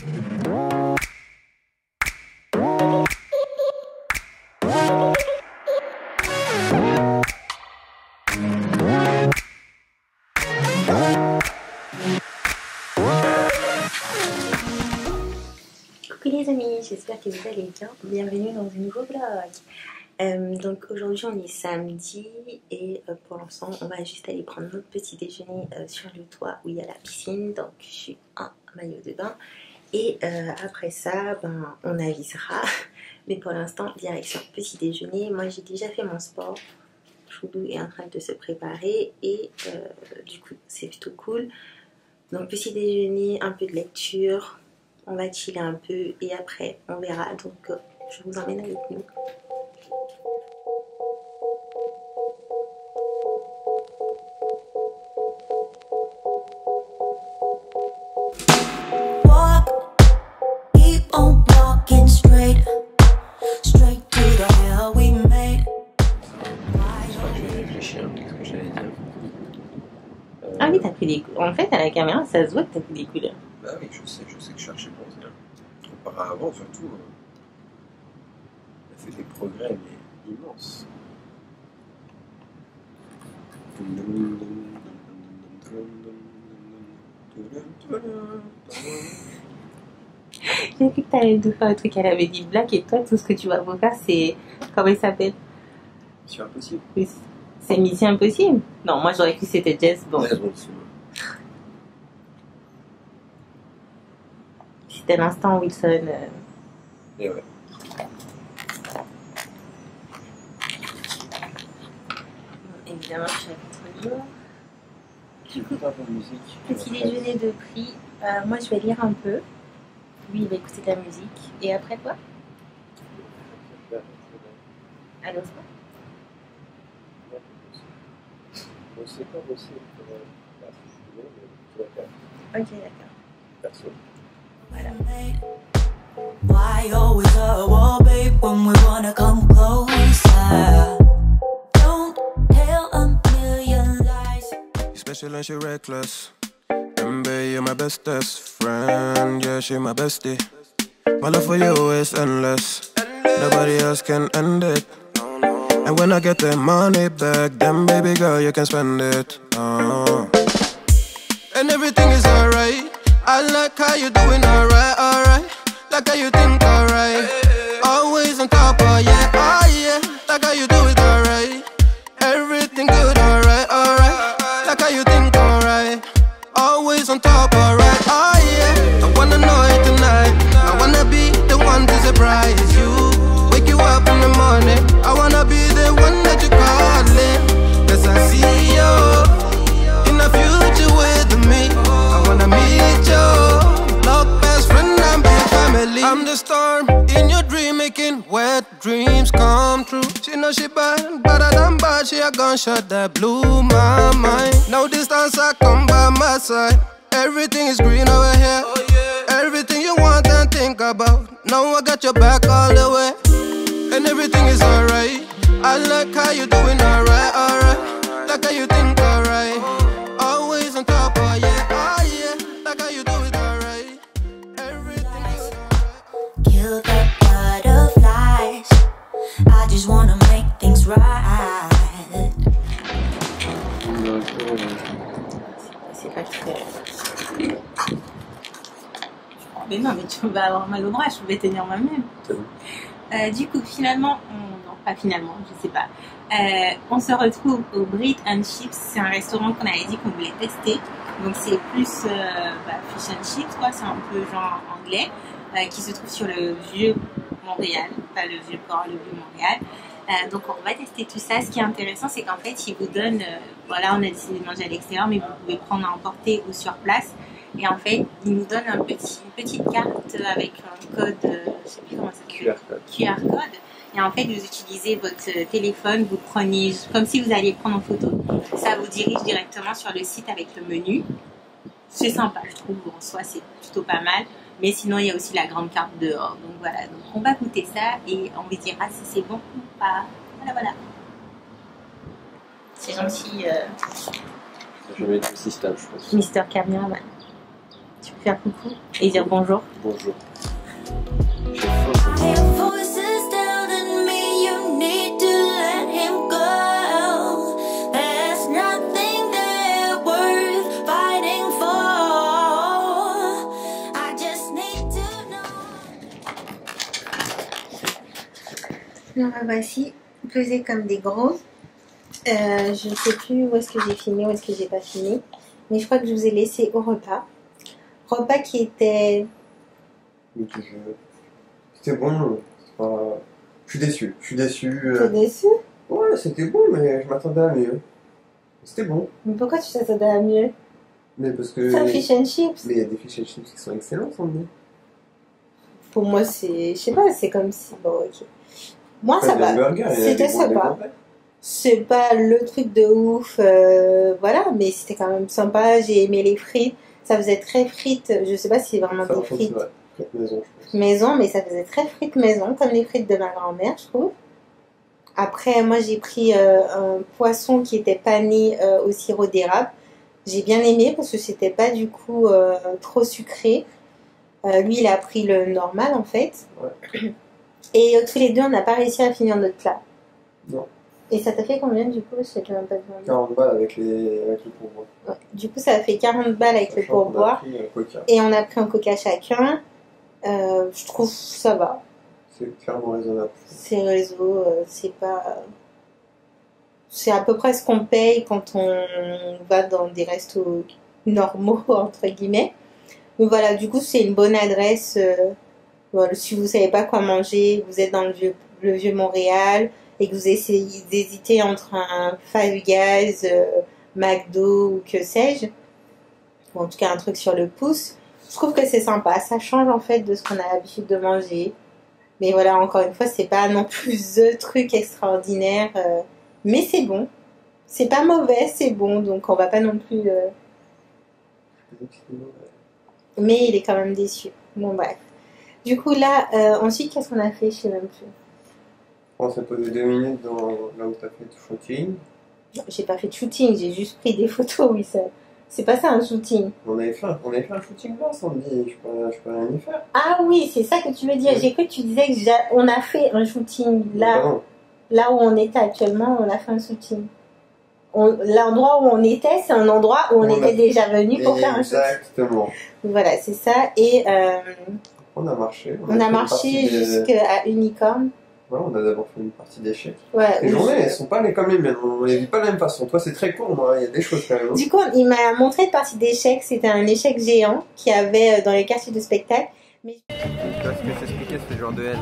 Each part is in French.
Coucou les amis, j'espère que vous allez bien. Bienvenue dans un nouveau vlog. Donc aujourd'hui on est samedi et pour l'instant on va juste aller prendre notre petit déjeuner sur le toit où il y a la piscine. Donc je suis en maillot de bain et après ça ben, on avisera. Mais pour l'instant direction petit déjeuner. Moi j'ai déjà fait mon sport. Choudou est en train de se préparer et du coup c'est plutôt cool. Donc petit déjeuner, un peu de lecture. On va chiller un peu et après on verra, donc je vous emmène avec nous. Walk, keep on walking straight to the hell we made. Je crois que je vais réfléchir, comme j'allais dire. Ah oui, t'as pris des couleurs. En fait, à la caméra, ça se voit que t'as pris des couleurs. Bah oui, je sais que je suis archi-bronzé. Auparavant, surtout, elle fait des progrès, mais immenses. J'ai cru que t'allais nous faire un truc à la Lady Black et toi, tout ce que tu vas vous faire, c'est... Comment il s'appelle? C'est impossible. C'est Mission Impossible? Non, moi j'aurais cru que c'était Jess Bond. C'était l'instant Wilson. Et ouais. Évidemment, chapitre libre. Tu peux pas de musique. Petit déjeuner de prix. Moi, je vais lire un peu. Lui, il va écouter de la musique. Et après quoi? Allô? On sait pas bosser. Ok, d'accord. Perso. Voilà. Why always a wall, babe, when we wanna come closer? Don't tell a million lies. You special and she reckless. Baby, you're my bestest friend. Yeah, she my bestie. My love for you is endless. Nobody else can end it. And when I get the money back, then baby girl, you can spend it. And everything is alright. I like how you doing alright, alright. Like how you think alright. Always on top, oh yeah, oh yeah. Like how you do it alright. Everything good, alright, alright. Like how you think alright. Always on top, alright, oh yeah. I wanna know it tonight. I wanna be the one to surprise you. Wake you up in the morning. I wanna be the one that you calling. Cause I see you in the future with me. I wanna meet you. Love best friend and big family. I'm the storm in your dream, making wet dreams come true. She know she bad, better than bad. She a gunshot that blew my mind. No distance, I come by my side. Everything is green over here. Everything you want and think about. Now I got your back all the way. And everything is alright. I like how you doing alright, alright. Like how you think alright. Always on top, oh yeah, oh yeah. Like how you do it alright. Everything is alright. Kill the butterflies. I just wanna make things right. C'est pas très... Mais non, mais tu vas avoir mal au bras, je vais tenir moi-même. Du coup, finalement, non, pas finalement, je sais pas. On se retrouve au Bread and Chips. C'est un restaurant qu'on avait dit qu'on voulait tester. Donc c'est plus fish and chips, quoi. C'est un peu genre anglais, qui se trouve sur le vieux Montréal, pas le vieux port, le vieux Montréal. Donc on va tester tout ça. Ce qui est intéressant, c'est qu'en fait, ils vous donnent, voilà, on a décidé de manger à l'extérieur, mais vous pouvez prendre à emporter ou sur place. Et en fait, ils nous donnent une petite carte avec un code, je sais plus comment ça s'appelle. QR code. Et en fait, vous utilisez votre téléphone, vous prenez, comme si vous alliez prendre en photo. Ça vous dirige directement sur le site avec le menu. C'est sympa, je trouve. En soi, c'est plutôt pas mal. Mais sinon, il y a aussi la grande carte dehors. Donc voilà, donc on va goûter ça et on vous dira si c'est bon ou pas. Voilà, voilà. C'est gentil. Je vais mettre le système, je pense. Mister Cameraman. Tu peux faire coucou et dire bonjour. Bonjour. J'ai faim. Your voice is telling me you need to let him go. There's nothing there worth fighting for. I just need to know. Nous revoici pesés comme des gros. Je ne sais plus où est-ce que j'ai filmé, où est-ce que j'ai pas filmé. Mais je crois que je vous ai laissé au repas. Repas qui était... C'était bon. Je suis déçu. T'es déçu? Ouais, c'était bon, mais je m'attendais à mieux. C'était bon. Mais pourquoi tu t'attendais à mieux? Mais parce que... C'est un fish and chips. Mais il y a des fish and chips qui sont excellents, sans doute. Pour moi, c'est... Je sais pas, c'est comme si... Bon, ok. Moi, Pas ça des va. hamburgers, il y a C'était des bons sympa. hamburgers. C'est pas le truc de ouf, voilà, mais c'était quand même sympa. J'ai aimé les frites. Ça faisait très frites. Je sais pas si c'est vraiment Ça, des en fait, frites c'est vrai. Frites maison, je pense. maison, mais ça faisait très frites maison, comme les frites de ma grand-mère, je trouve. Après, moi, j'ai pris un poisson qui était pané au sirop d'érable. J'ai bien aimé parce que c'était pas du coup trop sucré. Lui, il a pris le normal en fait. Ouais. Et tous les deux, on n'a pas réussi à finir notre plat. Non. Et ça t'a fait combien du coup? Je sais même pas demandé. 40 balles avec le pourboire. Ouais. Du coup, ça a fait 40 balles avec le Sachant qu'on a pourboire. pris un Coca. Et on a pris un coca chacun. Je trouve ça va. C'est clairement raisonnable. Ces réseaux, c'est pas. C'est à peu près ce qu'on paye quand on va dans des restos normaux, entre guillemets. Mais voilà, du coup, c'est une bonne adresse. Voilà, si vous savez pas quoi manger, vous êtes dans le vieux Montréal et que vous essayez d'hésiter entre un Five Guys, McDo ou que sais-je, ou en tout cas un truc sur le pouce, je trouve que c'est sympa. Ça change en fait de ce qu'on a l'habitude de manger. Mais voilà, encore une fois, c'est pas non plus the truc extraordinaire, mais c'est bon. C'est pas mauvais, c'est bon, donc on va pas non plus. Mais il est quand même déçu. Bon bref. Du coup là, ensuite qu'est-ce qu'on a fait? Je sais même plus. On s'est posé 2 minutes là où t'as fait tout shooting. Non, j'ai pas fait de shooting, j'ai juste pris des photos, oui ça. C'est pas ça un shooting. On avait fait un shooting là, Sandy. Je peux rien y faire. Ah oui, c'est ça que tu veux dire. Oui. J'ai cru que tu disais que on a fait un shooting là. Non. Là où on était actuellement, on a fait un shooting. L'endroit où on était, c'est un endroit où on était déjà venu pour faire un shooting. Exactement. Voilà, c'est ça. Et On a marché. on a marché jusqu'à Unicorn. Ouais, on a d'abord fait une partie d'échecs. Ouais, Les où journées, elles sont pas comme les mêmes. On les vit pas de la même façon. Toi, c'est très court, moi. Il y a des choses quand même. Du coup, il m'a montré une partie d'échecs. C'était un échec géant qu'il y avait dans les quartiers de spectacle. Mais... Tu vois ce que je t'expliquais, c'était le genre de haine.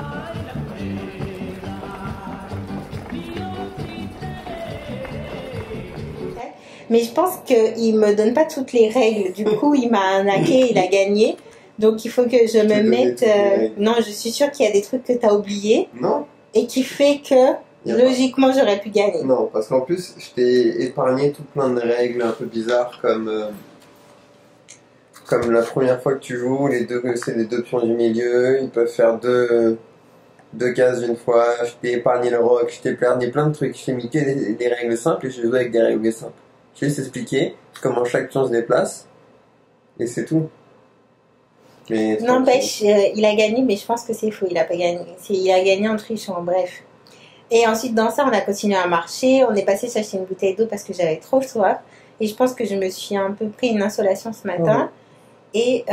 Mais je pense qu'il me donne pas toutes les règles. Du coup, il m'a arnaqué, il a gagné. Donc, il faut que je me mette... Non, je suis sûre qu'il y a des trucs que tu as oubliés. Non. Et qui fait que, logiquement, j'aurais pu gagner. Non, parce qu'en plus, je t'ai épargné tout plein de règles un peu bizarres comme la première fois que tu joues, c'est les 2 pions du milieu, ils peuvent faire deux cases d'une fois, je t'ai épargné le rock, je t'ai épargné plein de trucs, je t'ai mis que des règles simples et je joue avec des règles simples. Je vais juste expliquer comment chaque pion se déplace et c'est tout. Mais N'empêche, il a gagné, mais je pense que c'est faux, il a pas gagné. Il a gagné en trichant, bref. Et ensuite, dans ça, on a continué à marcher. On est passé chercher une bouteille d'eau parce que j'avais trop soif. Et je pense que je me suis un peu pris une insolation ce matin. Et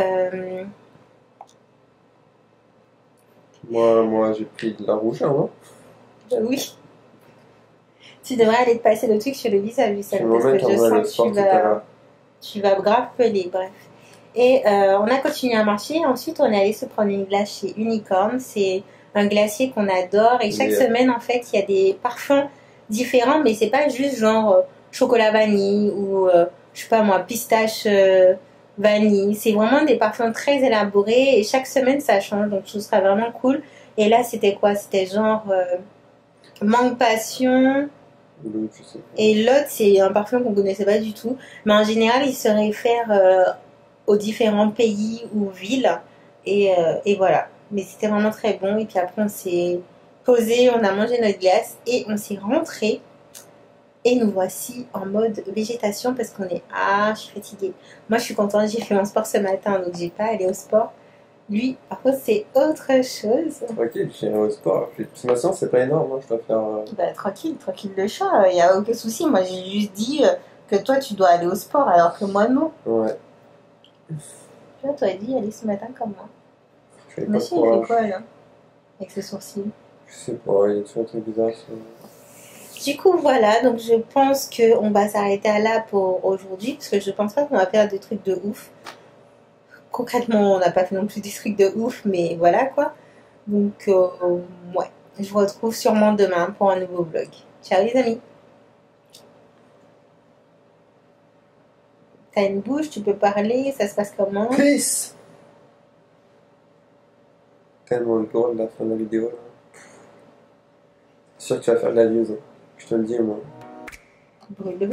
moi, j'ai pris de la rougeur, non? oui. Tu devrais aller te passer le truc sur le visage, Lucelle, parce que je sens que tu vas grave peler, bref. Et on a continué à marcher. Ensuite, on est allé se prendre une glace chez Unicorn. C'est un glacier qu'on adore. Et chaque semaine, en fait, il y a des parfums différents. Mais c'est pas juste genre chocolat vanille ou, je sais pas moi, pistache vanille. C'est vraiment des parfums très élaborés. Et chaque semaine, ça change. Donc, ce sera vraiment cool. Et là, c'était quoi? C'était genre mangue passion. Et l'autre, c'est un parfum qu'on connaissait pas du tout. Mais en général, il se réfère aux différents pays ou villes. Et voilà. Mais c'était vraiment très bon. Et puis après, on s'est posé, on a mangé notre glace et on s'est rentré. Et nous voici en mode végétation parce qu'on est je suis fatiguée. Moi je suis contente, j'ai fait mon sport ce matin donc j'ai pas allé au sport. Lui par contre c'est autre chose. Tranquille, j'irai au sport. Puis ma séance c'est pas énorme, hein. Je dois faire. Bah tranquille le chat, il y a aucun souci. Moi j'ai juste dit que toi tu dois aller au sport alors que moi non. Ouais. Tu vois, toi il dit aller ce matin comme moi. Je fais pas Monsieur trop, il fait quoi là avec ses sourcils? Je sais pas, il y a toujours un truc bizarre. Du coup, voilà, donc je pense qu'on va s'arrêter là pour aujourd'hui, parce que je pense pas qu'on va faire des trucs de ouf. Concrètement, on n'a pas fait non plus des trucs de ouf, mais voilà quoi. Donc, ouais, je vous retrouve sûrement demain pour un nouveau vlog. Ciao les amis. T'as une bouche, tu peux parler, ça se passe comment? Peace! Tellement drôle la fin de la vidéo là. C'est sûr que tu vas faire de la vieuse, hein. Je te le dis moi. Brûle le